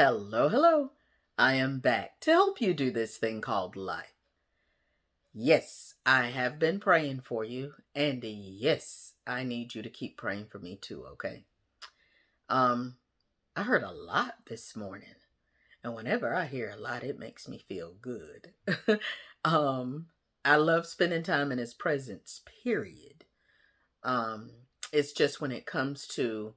Hello, hello. I am back to help you do this thing called life. Yes, I have been praying for you, and yes, I need you to keep praying for me too, okay? Um, I heard a lot this morning, and whenever I hear a lot, it makes me feel good. um, I love spending time in his presence, period. Um, it's just when it comes to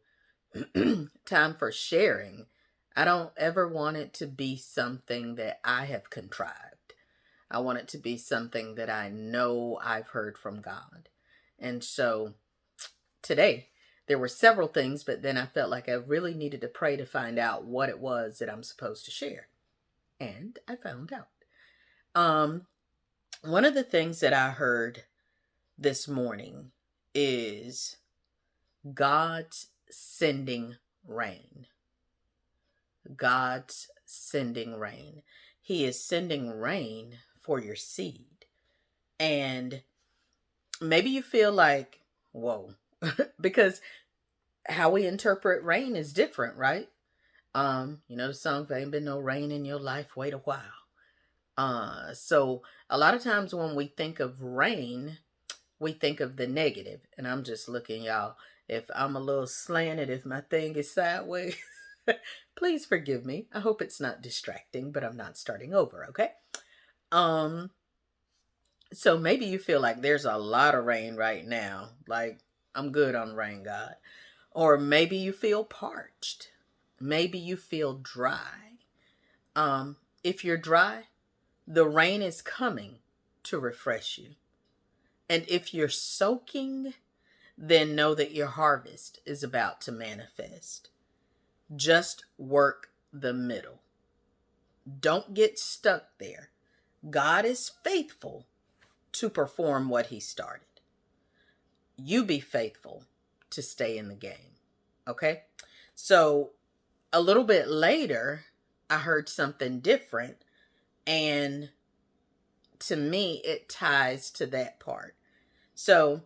time for sharing, I don't ever want it to be something that I have contrived. I want it to be something that I know I've heard from God. And so today, there were several things, but then I felt like I really needed to pray to find out what it was that I'm supposed to share. And I found out. Um, One of the things that I heard this morning is God's sending rain. God's sending rain. He is sending rain for your seed. And maybe you feel like, whoa, because how we interpret rain is different, right? The song, there ain't been no rain in your life, wait a while. So a lot of times when we think of rain, we think of the negative. And I'm just looking, y'all, if I'm a little slanted, if my thing is sideways, please forgive me. I hope it's not distracting, but I'm not starting over, okay? Um, so maybe you feel like there's a lot of rain right now. Like, I'm good on rain, God. Or maybe you feel parched. Maybe you feel dry. If you're dry, the rain is coming to refresh you. And if you're soaking, then know that your harvest is about to manifest. Just work the middle. Don't get stuck there. God is faithful to perform what he started. You be faithful to stay in the game. Okay? So a little bit later, I heard something different. And to me, it ties to that part. So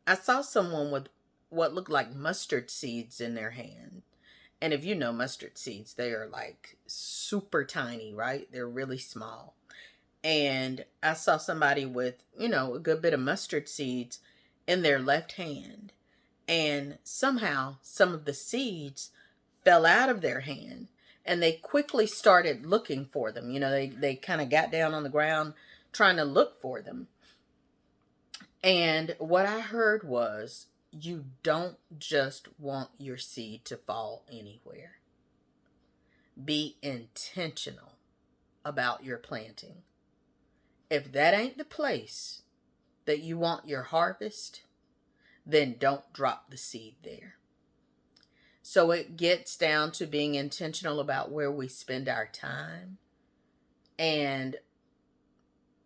I saw someone with what looked like mustard seeds in their hand. And if you know mustard seeds, they are like super tiny, right? They're really small. And I saw somebody with, a good bit of mustard seeds in their left hand. And somehow some of the seeds fell out of their hand and they quickly started looking for them. They kind of got down on the ground trying to look for them. And what I heard was, you don't just want your seed to fall anywhere. Be intentional about your planting. If that ain't the place that you want your harvest, then don't drop the seed there. So it gets down to being intentional about where we spend our time and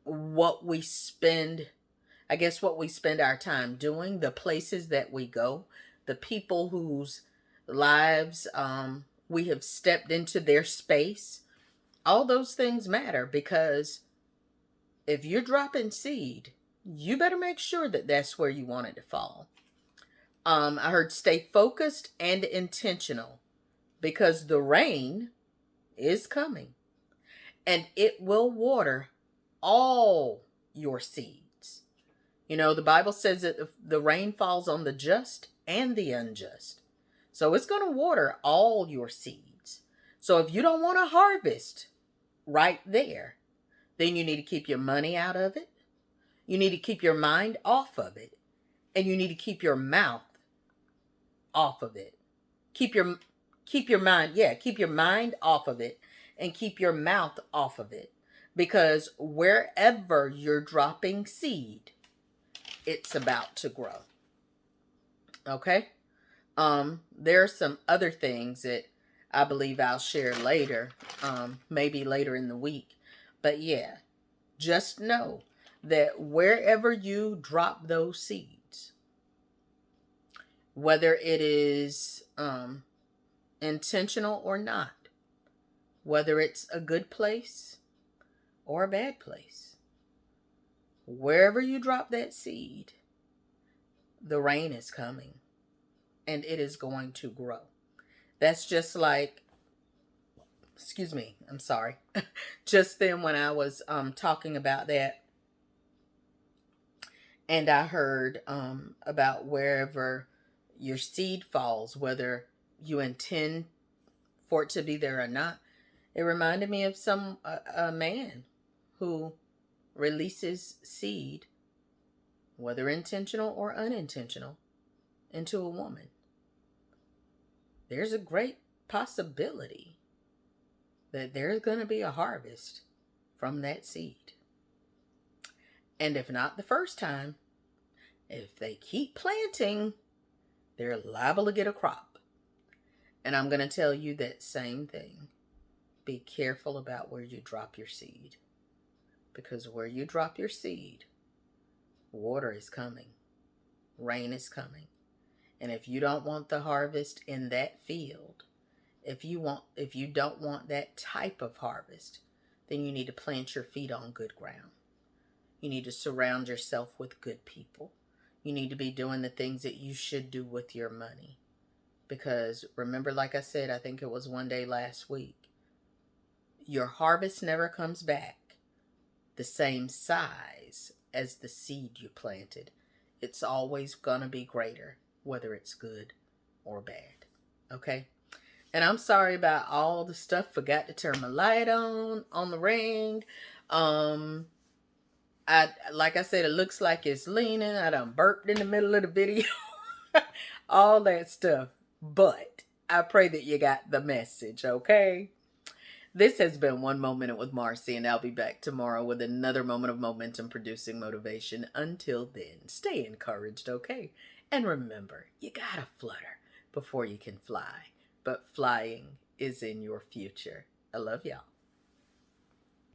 what we spend our time doing, the places that we go, the people whose lives we have stepped into their space. All those things matter, because if you're dropping seed, you better make sure that that's where you want it to fall. I heard stay focused and intentional, because the rain is coming and it will water all your seeds. The Bible says that the rain falls on the just and the unjust. So it's going to water all your seeds. So if you don't want to harvest right there, then you need to keep your money out of it. You need to keep your mind off of it. And you need to keep your mouth off of it. Keep your keep your mind off of it and keep your mouth off of it. Because wherever you're dropping seed, it's about to grow. Okay? There are some other things that I believe I'll share later, maybe later in the week. But yeah, just know that wherever you drop those seeds, whether it is intentional or not, whether it's a good place or a bad place, wherever you drop that seed, the rain is coming and it is going to grow. That's just like excuse me, I'm sorry. Just then when I was talking about that, and I heard about wherever your seed falls, whether you intend for it to be there or not, it reminded me of a man who releases seed, whether intentional or unintentional, into a woman. There's a great possibility that there's going to be a harvest from that seed. And if not the first time, if they keep planting, they're liable to get a crop. And I'm going to tell you that same thing. Be careful about where you drop your seed. Because where you drop your seed, water is coming, rain is coming. And if you don't want the harvest in that field, if you don't want that type of harvest, then you need to plant your feet on good ground. You need to surround yourself with good people. You need to be doing the things that you should do with your money. Because remember, like I said, I think it was one day last week, your harvest never comes back the same size as the seed you planted. It's always going to be greater, whether it's good or bad. Okay? And I'm sorry about all the stuff. Forgot to turn my light on the ring. Like I said, it looks like it's leaning. I done burped in the middle of the video. All that stuff. But I pray that you got the message, okay? This has been One Moment with Marcy, and I'll be back tomorrow with another moment of momentum producing motivation. Until then, stay encouraged, okay? And remember, you gotta flutter before you can fly. But flying is in your future. I love y'all.